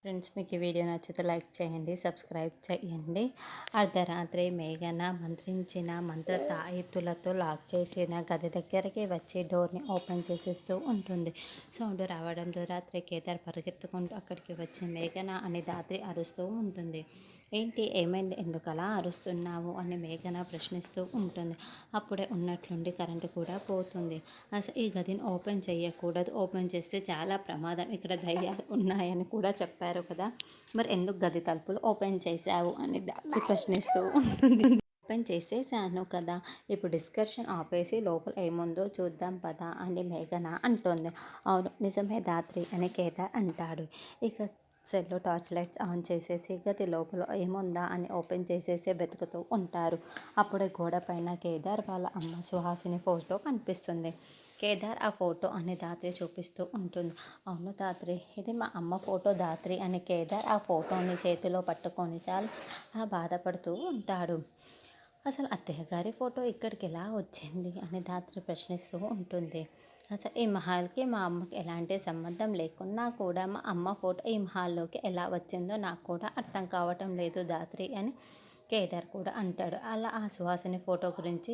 Friends, మీకు ఈ video నచ్చితే లైక్ చేయండి, సబ్స్క్రైబ్ చేయండి. అర్ధరాత్రి మేఘన మంత్రించిన మంత్ర తాయెత్తులతో లాక్ చేసిన గది దగ్గరికి వచ్చి డోర్ని ఓపెన్ చేసేస్తూ ఉంటుంది. సౌండ్ రావడంతో రాత్రి కేదార్ పరిగెత్తుకుంటూ అక్కడికి వచ్చి మేఘన అని దాత్రి అరుస్తూ ఉంటుంది. ఏంటి, ఏమైంది, ఎందుకలా అరుస్తున్నావు అని మేఘన ప్రశ్నిస్తూ ఉంటుంది. అప్పుడే ఉన్నట్లుండి కరెంటు కూడా పోతుంది. అసలు ఈ గదిని ఓపెన్ చేయకూడదు, ఓపెన్ చేస్తే చాలా ప్రమాదం, ఇక్కడ దయ్యాలు ఉన్నాయని కూడా చెప్పారు కదా, మరి ఎందుకు గది తలుపులు ఓపెన్ చేశావు అని దాత్రి ప్రశ్నిస్తూ ఉంటుంది. ఓపెన్ చేసేసాను కదా, ఇప్పుడు డిస్కషన్ ఆపేసి లోపల ఏముందో చూద్దాం పదా అని మేఘన అంటోంది. అవును నిజమే దాత్రి అని కేదార్ అంటాడు. ఇక సెల్లో టార్చ్ లైట్స్ ఆన్ చేసేసి గది లోపల ఏముందా అని ఓపెన్ చేసేసి వెతుకుతూ ఉంటారు. అప్పుడే గోడ పైన కేదార్ వాళ్ళ అమ్మ సుహాసిని ఫోటో కనిపిస్తుంది. కేదార్ ఆ ఫోటో అని దాత్రి చూపిస్తూ ఉంటుంది. అవును దాత్రి, ఇది మా అమ్మ ఫోటో దాత్రి అని కేదార్ ఆ ఫోటోని చేతిలో పట్టుకొని చాలా బాధపడుతూ ఉంటాడు. అసలు అత్తయ్య గారి ఫోటో ఇక్కడికి ఎలా వచ్చింది అని దాత్రి ప్రశ్నిస్తూ ఉంటుంది. అసలు ఈ మహల్కి మా అమ్మకి ఎలాంటి సంబంధం లేకున్నా కూడా మా అమ్మ ఫోటో ఈ మహల్లోకి ఎలా వచ్చిందో నాకు కూడా అర్థం కావటం లేదు దాత్రి అని కేదార్ కూడా అంటాడు. అలా ఆ సుహాసిని ఫోటో గురించి